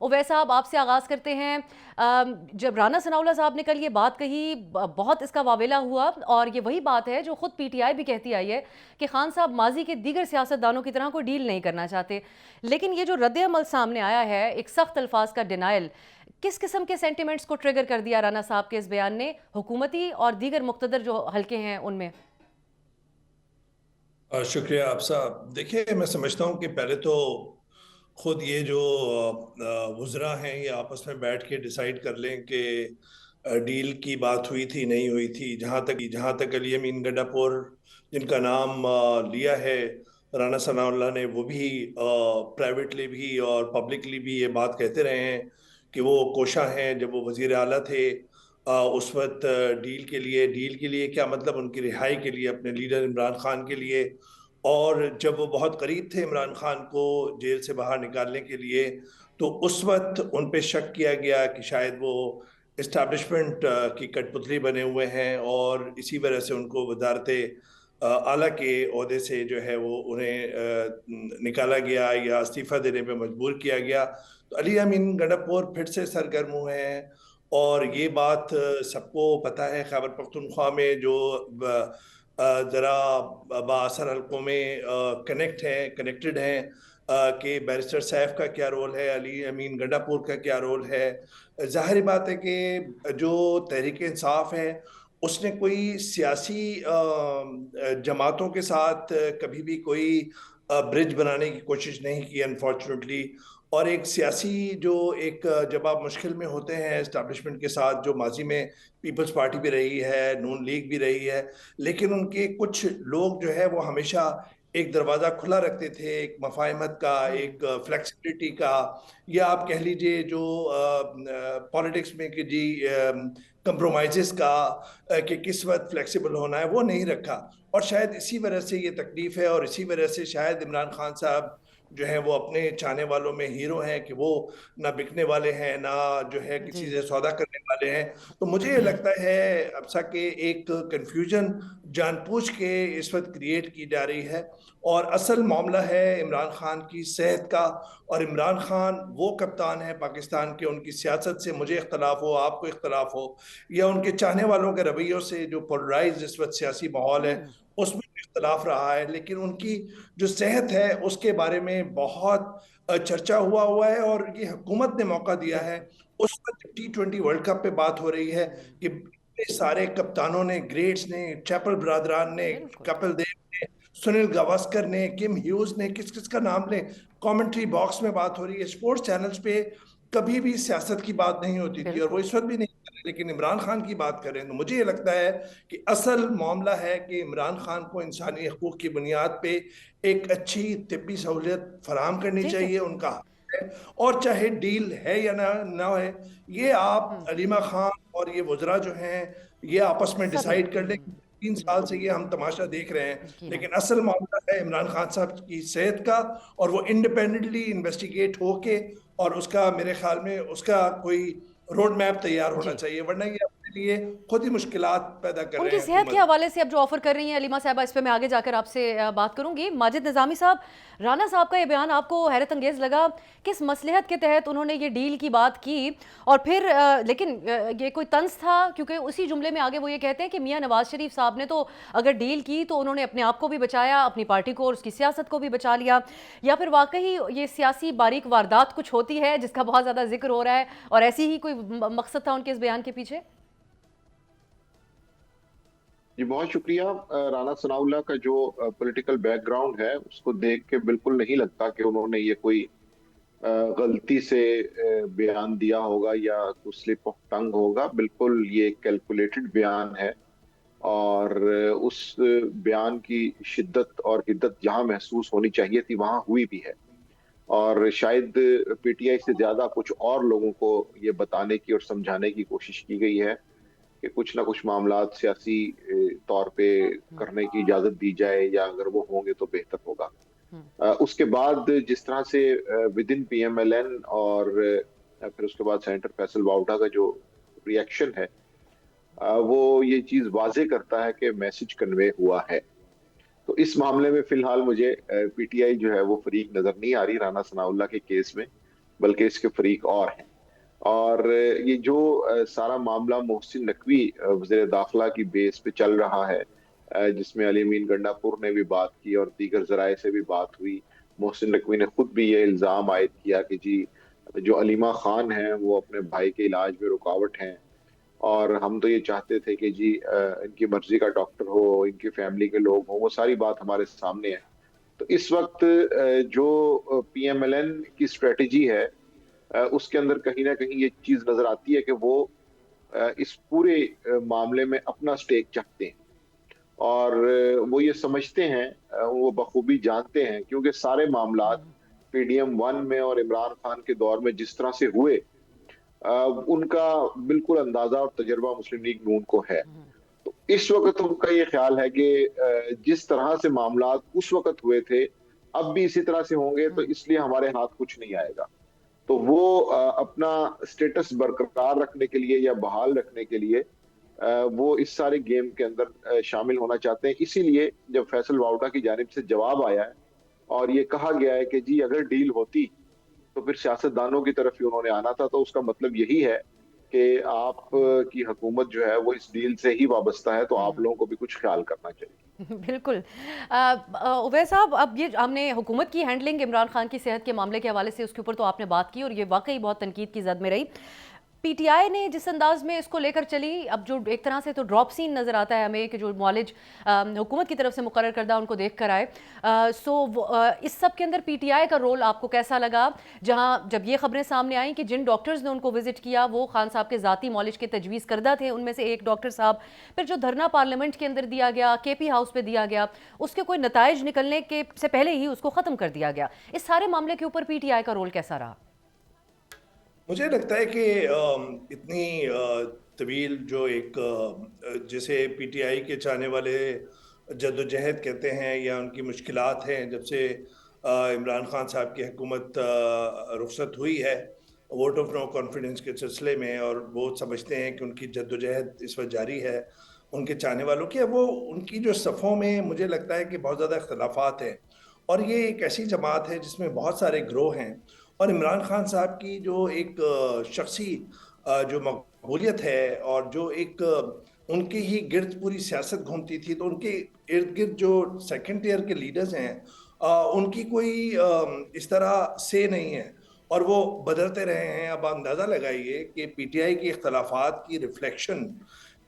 اویس صاحب آپ سے آغاز کرتے ہیں. جب رانا ثناء اللہ صاحب نے کل یہ بات کہی بہت اس کا واویلا ہوا، اور یہ وہی بات ہے جو خود پی ٹی آئی بھی کہتی آئی ہے کہ خان صاحب ماضی کے دیگر سیاستدانوں کی طرح کوئی ڈیل نہیں کرنا چاہتے. لیکن یہ جو رد عمل سامنے آیا ہے، ایک سخت الفاظ کا ڈینائل، کس قسم کے سینٹیمنٹس کو ٹریگر کر دیا رانا صاحب کے اس بیان نے حکومتی اور دیگر مقتدر جو حلقے ہیں ان میں؟ شکریہ آپ صاحب. دیکھیے، میں سمجھتا ہوں کہ پہلے تو خود یہ جو وزراء ہیں یہ آپس میں بیٹھ کے ڈیسائیڈ کر لیں کہ ڈیل کی بات ہوئی تھی نہیں ہوئی تھی. جہاں تک علی امین گڈا پور جن کا نام لیا ہے رانا ثناء اللہ نے، وہ بھی پرائیویٹلی بھی اور پبلکلی بھی یہ بات کہتے رہے ہیں کہ وہ کوشاں ہیں. جب وہ وزیر اعلیٰ تھے اس وقت ڈیل کے لیے کیا مطلب، ان کی رہائی کے لیے، اپنے لیڈر عمران خان کے لیے. اور جب وہ بہت قریب تھے عمران خان کو جیل سے باہر نکالنے کے لیے، تو اس وقت ان پہ شک کیا گیا کہ شاید وہ اسٹیبلشمنٹ کی کٹ پتلی بنے ہوئے ہیں، اور اسی وجہ سے ان کو وزارت اعلیٰ کے عہدے سے جو ہے وہ انہیں نکالا گیا یا استعفیٰ دینے پہ مجبور کیا گیا. تو علی امین گنڈاپور پھر سے سرگرم ہوئے ہیں، اور یہ بات سب کو پتہ ہے. خیبر پختونخوا میں جو ذرا بااثر حلقوں میں کنیکٹڈ ہیں کہ بیرسٹر سیف کا کیا رول ہے، علی امین گنڈاپور کا کیا رول ہے. ظاہر بات ہے کہ جو تحریک انصاف ہے اس نے کوئی سیاسی جماعتوں کے ساتھ کبھی بھی کوئی برج بنانے کی کوشش نہیں کی انفارچونیٹلی. اور ایک سیاسی جب آپ مشکل میں ہوتے ہیں اسٹیبلشمنٹ کے ساتھ، جو ماضی میں پیپلز پارٹی بھی رہی ہے، نون لیگ بھی رہی ہے، لیکن ان کے کچھ لوگ جو ہے وہ ہمیشہ ایک دروازہ کھلا رکھتے تھے، ایک مفاہمت کا، ایک فلیکسیبلٹی کا، یا آپ کہہ لیجئے جو پالیٹکس میں کہ جی کمپرومائزز کا، کہ کس وقت فلیکسیبل ہونا ہے، وہ نہیں رکھا. اور شاید اسی وجہ سے یہ تکلیف ہے، اور اسی وجہ سے شاید عمران خان صاحب جو ہیں وہ اپنے چاہنے والوں میں ہیرو ہیں کہ وہ نہ بکنے والے ہیں، نہ جو ہے جی کسی سے سودا کرنے والے ہیں. تو مجھے یہ لگتا ہے اب سا کہ ایک کنفیوژن جان پوچھ کے اس وقت کریٹ کی جا رہی ہے، اور اصل معاملہ ہے عمران خان کی صحت کا. اور عمران خان وہ کپتان ہے پاکستان کے، ان کی سیاست سے مجھے اختلاف ہو، آپ کو اختلاف ہو، یا ان کے چاہنے والوں کے رویوں سے جو پولرائز اس وقت سیاسی ماحول ہے اس میں اختلاف رہا ہے، لیکن ان کی جو صحت ہے اس کے بارے میں بہت چرچا ہوا ہے. اور یہ حکومت نے موقع دیا ہے بالکل اس وقت T20 ورلڈ کپ پہ بات ہو رہی ہے کہ سارے کپتانوں نے، گریٹس نے، چیپل برادران نے، بالکل کپل دیو نے، سنیل گواسکر نے، کم ہیوز نے، کس کس کا نام لیں، کامنٹری باکس میں بات ہو رہی ہے. سپورٹس چینلز پہ کبھی بھی سیاست کی بات نہیں ہوتی تھی، اور وہ بالکل اس وقت بھی نہیں کر رہے. لیکن عمران خان کی بات کریں تو مجھے یہ لگتا ہے کہ اصل معاملہ ہے کہ عمران خان کو انسانی حقوق کی بنیاد پہ ایک اچھی طبی سہولت فراہم کرنی ٹھیک ہے. چاہیے، ان کا حق ہے. اور چاہے ڈیل ہے یا نہ ہے، یہ آپ علیمہ خان اور یہ وزراء جو ہیں یہ آپس میں سب نے ڈیسائیڈ کر لیں. 3 سال سے یہ ہم تماشا دیکھ رہے ہیں، یقیناً. لیکن اصل معاملہ ہے عمران خان صاحب کی صحت کا، اور وہ انڈیپینڈنٹلی انویسٹیگیٹ ہو کے، اور اس کا میرے خیال میں اس کا کوئی روڈ میپ تیار ہونا جی، چاہیے، ورنہ یہ اپنے لیے خود ہی مشکلات پیدا کر ان رہے کی ہیں صحت کے حکومت. حوالے سے اب جو آفر کر رہی ہیں علیمہ صاحبہ، اس پہ میں آگے جا کر آپ سے بات کروں گی. ماجد نظامی صاحب، رانا صاحب کا یہ بیان آپ کو حیرت انگیز لگا؟ کس مصلحت کے تحت انہوں نے یہ ڈیل کی بات کی؟ اور پھر لیکن یہ کوئی طنز تھا؟ کیونکہ اسی جملے میں آگے وہ یہ کہتے ہیں کہ میاں نواز شریف صاحب نے تو اگر ڈیل کی تو انہوں نے اپنے آپ کو بھی بچایا، اپنی پارٹی کو اور اس کی سیاست کو بھی بچا لیا. یا پھر واقعی یہ سیاسی باریک واردات کچھ ہوتی ہے جس کا بہت زیادہ ذکر ہو رہا ہے، اور ایسی ہی کوئی مقصد تھا ان کے اس بیان کے پیچھے؟ جی بہت شکریہ. رانا ثناء اللہ کا جو پولیٹیکل بیک گراؤنڈ ہے اس کو دیکھ کے بالکل نہیں لگتا کہ انہوں نے یہ کوئی غلطی سے بیان دیا ہوگا یا کوئی سلپ آف ٹنگ ہوگا. بالکل یہ کیلکولیٹڈ بیان ہے، اور اس بیان کی شدت اور حدت جہاں محسوس ہونی چاہیے تھی وہاں ہوئی بھی ہے. اور شاید پی ٹی آئی سے زیادہ کچھ اور لوگوں کو یہ بتانے کی اور سمجھانے کی کوشش کی گئی ہے کہ کچھ نہ کچھ معاملات سیاسی طور پہ کرنے کی اجازت دی جائے، یا اگر وہ ہوں گے تو بہتر ہوگا. اس کے بعد جس طرح سے ود ان پی ایم ایل این اور پھر اس کے بعد سینیٹر فیصل واؤڈا کا جو ری ایکشن ہے، وہ یہ چیز واضح کرتا ہے کہ میسج کنوے ہوا ہے. تو اس معاملے میں فی الحال مجھے پی ٹی آئی جو ہے وہ فریق نظر نہیں آ رہی رانا ثناء اللہ کے کیس میں. बल्कि इसके फरीक और हैं। और ये जो सारा मामला मोहसिन नकवी वज़ीर दाखिला की बेस पे चल रहा है, जिसमें अली अमीन गंडापुर ने भी बात की और दीगर जराए से भी बात हुई। मोहसिन नकवी ने खुद भी ये इल्ज़ाम आयद किया कि जी जो अलीमा खान हैं वो अपने भाई के इलाज में रुकावट हैं, और हम तो ये चाहते थे कि जी इनकी मर्जी का डॉक्टर हो, इनकी फैमिली के लोग हों। वो सारी बात हमारे सामने है। तो इस वक्त जो पीएमएलएन की स्ट्रेटजी है, उसके अंदर कहीं ना कहीं ये चीज नजर आती है कि वो इस पूरे मामले में अपना स्टेक चाहते हैं, और वो ये समझते हैं, वो बखूबी जानते हैं, क्योंकि सारे मामलात पीडीएम वन में और इमरान खान के दौर में जिस तरह से हुए, उनका बिल्कुल अंदाजा और तजर्बा मुस्लिम लीग नून को है। तो इस वक्त उनका ये ख्याल है कि जिस तरह से मामलात उस वक्त हुए थे अब भी इसी तरह से होंगे, तो इसलिए हमारे हाथ कुछ नहीं आएगा। तो वो अपना स्टेटस बरकरार रखने के लिए या बहाल रखने के लिए वो इस सारे गेम के अंदर शामिल होना चाहते हैं। इसीलिए जब फैसल वाउडा की जानिब से जवाब आया है और ये कहा गया है कि जी अगर डील होती तो फिर सियासतदानों की तरफ ही उन्होंने आना था, तो उसका मतलब यही है कि आप की हुकूमत जो है वो इस डील से ही वाबस्ता है, तो आप लोगों को भी कुछ ख्याल करना चाहिए। बिल्कुल। उवैस साहब, अब ये हमने हुकूमत की हैंडलिंग इमरान खान की सेहत के मामले के हवाले से, उसके ऊपर तो आपने बात की और ये वाकई बहुत तनकीद की जद में रही। पीटीआई ने जिस अंदाज में इसको लेकर चली, अब जो एक तरह से तो ड्रॉप सीन नज़र आता है हमें कि जो मुआलिज हुकूमत की तरफ से मुकर्रर करदा उनको देख कर आए। इस सब के अंदर पीटीआई का रोल आपको कैसा लगा, जहां जब ये खबरें सामने आई कि जिन डॉक्टर्स ने उनको विजिट किया वो खान साहब के ज़ाती मुआलिज के तजवीज़ करदा थे, उनमें से एक डॉक्टर साहब, फिर जो धरना पार्लियामेंट के अंदर दिया गया, केपी हाउस पे दिया गया, उसके कोई नताइज निकलने के से पहले ही उसको ख़त्म कर दिया गया। इस सारे मामले के ऊपर पीटीआई का रोल कैसा रहा? मुझे लगता है कि इतनी तवील जो एक जिसे पीटीआई के चाहने वाले जद्दोजहद कहते हैं या उनकी मुश्किलात हैं, जब से इमरान खान साहब की हुकूमत रुखसत हुई है वोट ऑफ नो कॉन्फिडेंस के सिलसिले में, और वो समझते हैं कि उनकी जद्दोजहद इस वक्त जारी है उनके चाहने वालों की, वो उनकी जो सफ़ों में मुझे लगता है कि बहुत ज़्यादा इख्तलाफात हैं। और ये एक ऐसी जमात है जिसमें बहुत सारे ग्रोह हैं, और इमरान खान साहब की जो एक शख्सी जो मकबूलियत है और जो एक उनके ही गिर्द पूरी सियासत घूमती थी, तो उनके इर्द गिर्द जो सेकंड टियर के लीडर्स हैं उनकी कोई इस तरह से नहीं है और वो बदलते रहे हैं। अब अंदाज़ा लगाइए कि पीटीआई की इख्तलाफात की रिफ्लेक्शन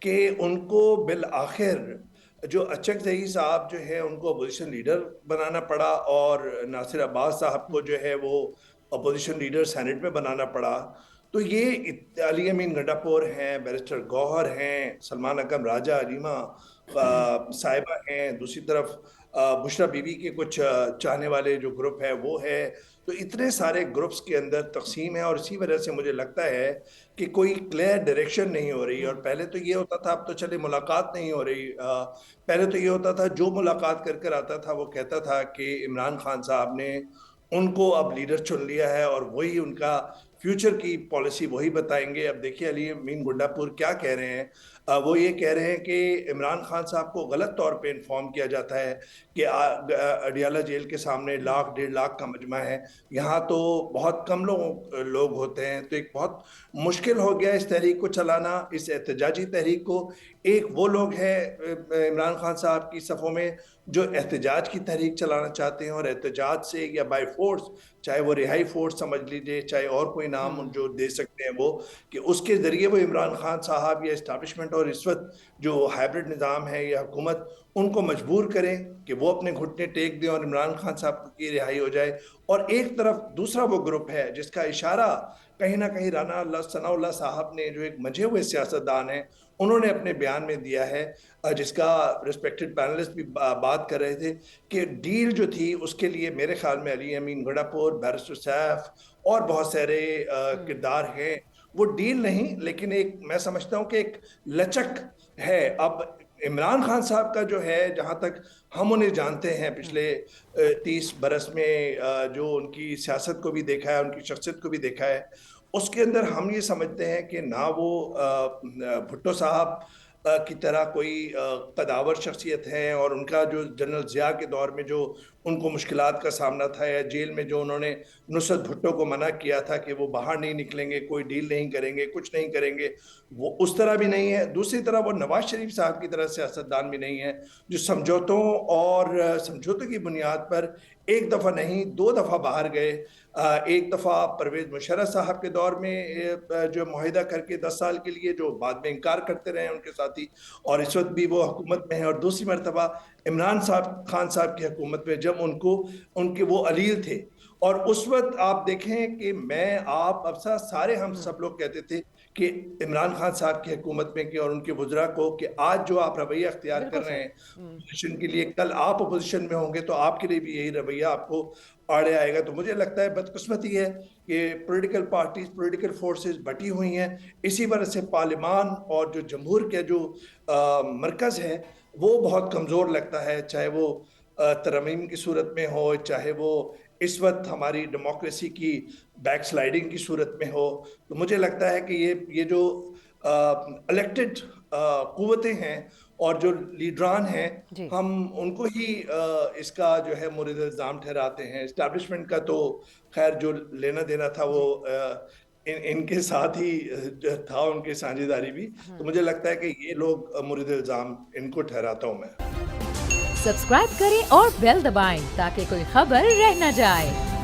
के उनको बिल आखिर जो अचक जही साहब जो है उनको अपोजिशन लीडर बनाना पड़ा, और नासिर अब्बास साहब को जो है वो अपोजिशन लीडर सेनेट में बनाना पड़ा। तो ये अली अमीन गंडापुर हैं, बैरिस्टर गौहर हैं, सलमान अकरम राजा, अलीमा साहिबा हैं, दूसरी तरफ बुशरा बीवी के कुछ चाहने वाले जो ग्रुप है वो है। तो इतने सारे ग्रुप्स के अंदर तकसीम है, और इसी वजह से मुझे लगता है कि कोई क्लियर डायरेक्शन नहीं हो रही। और पहले तो ये होता था, अब तो चले मुलाकात नहीं हो रही, पहले तो ये होता था जो मुलाकात कर कर आता था वो कहता था कि इमरान खान साहब ने उनको अब लीडर चुन लिया है और वही उनका फ्यूचर की पॉलिसी वही बताएंगे। अब देखिए अली अमीन गुंडापुर क्या कह रहे हैं, वो ये कह रहे हैं कि इमरान खान साहब को गलत तौर पे इन्फॉर्म किया जाता है कि अडियाला जेल के सामने 1,00,000-1.5 लाख का मजमा है, यहाँ तो बहुत कम लोग होते हैं। तो एक बहुत मुश्किल हो गया इस तहरीक को चलाना, इस एहतजाजी तहरीक को। एक वो लोग हैं इमरान खान साहब की सफ़ों में जो एहतजाज की तहरीक चलाना चाहते हैं, और एहतजाज से या बाय फोर्स, चाहे वो रिहाई फोर्स समझ लीजिए, चाहे और कोई नाम जो दे सकते हैं वो, कि उसके ज़रिए वो इमरान खान साहब या इस्टेब्लिशमेंट और इस वक्त जो हाइब्रिड निज़ाम है या हुकूमत, उनको मजबूर करें कि वो अपने घुटने टेक दें और इमरान खान साहब की रिहाई हो जाए। और एक तरफ दूसरा वो ग्रुप है जिसका इशारा कहीं ना कहीं राना सनाउल्लाह साहब ने, जो एक मंझे हुए सियासतदान हैं, उन्होंने अपने बयान में दिया है, जिसका रिस्पेक्टेड पैनलिस्ट भी बात कर रहे थे कि डील जो थी उसके लिए मेरे ख्याल में अली अमीन गंडापुर, बैरिस्टर सैफ और बहुत सारे किरदार हैं। वो डील नहीं, लेकिन एक मैं समझता हूँ कि एक लचक है। अब इमरान खान साहब का जो है, जहाँ तक हम उन्हें जानते हैं पिछले 30 बरस में, जो उनकी सियासत को भी देखा है, उनकी शख्सियत को भी देखा है, उसके अंदर हम ये समझते हैं कि ना वो भुट्टो साहब की तरह कोई कदावर शख्सियत है, और उनका जो जनरल ज़िया के दौर में जो उनको मुश्किलात का सामना था, या जेल में जो उन्होंने नुसरत भुट्टो को मना किया था कि वो बाहर नहीं निकलेंगे, कोई डील नहीं करेंगे, कुछ नहीं करेंगे, वो उस तरह भी नहीं है। दूसरी तरफ वो नवाज शरीफ साहब की तरह सियासतदान भी नहीं है जो समझौतों और समझौतों की बुनियाद पर एक दफ़ा नहीं 2 दफ़ा बाहर गए। एक दफ़ा परवेज़ मुशर्रफ साहब के दौर में जो मुआहिदा करके 10 साल के लिए, जो बाद में इनकार करते रहे उनके साथी, और इस वक्त भी वो हुकूमत में है, और दूसरी मरतबा इमरान खान साहब की हुकूमत में जब उनके वो अलील थे। और उस वक्त आप देखें कि मैं आप अब सारे हम सब लोग कहते थे कि इमरान खान साहब की हुकूमत में कि और उनके वज़रा को कि आज जो आप रवैया अख्तियार कर रहे हैं अपोजिशन के लिए, कल आप अपोजिशन में होंगे तो आपके लिए भी यही रवैया आपको आड़े आएगा। तो मुझे लगता है बदकिस्मती है कि पॉलिटिकल पार्टीज, पॉलिटिकल फोर्सेस बटी हुई हैं। इसी वजह से पार्लिमान और जो जमहूर के जो मरकज़ है वो बहुत कमज़ोर लगता है, चाहे वो तरमीम की सूरत में हो, चाहे वो इस वक्त हमारी डेमोक्रेसी की बैक स्लाइडिंग की सूरत में हो। तो मुझे लगता है कि ये जो इलेक्टेड कुव्वतें हैं और जो लीडरान हैं, हम उनको ही इसका जो है मोरिद इल्ज़ाम ठहराते हैं। इस्टेब्लिशमेंट का तो खैर जो लेना देना था वो इनके साथ ही था, उनकी साझेदारी भी। तो मुझे लगता है कि ये लोग मोरिद इल्ज़ाम इनको ठहराता हूँ मैं। सब्सक्राइब करें और बेल दबाएं ताकि कोई खबर रह न जाए।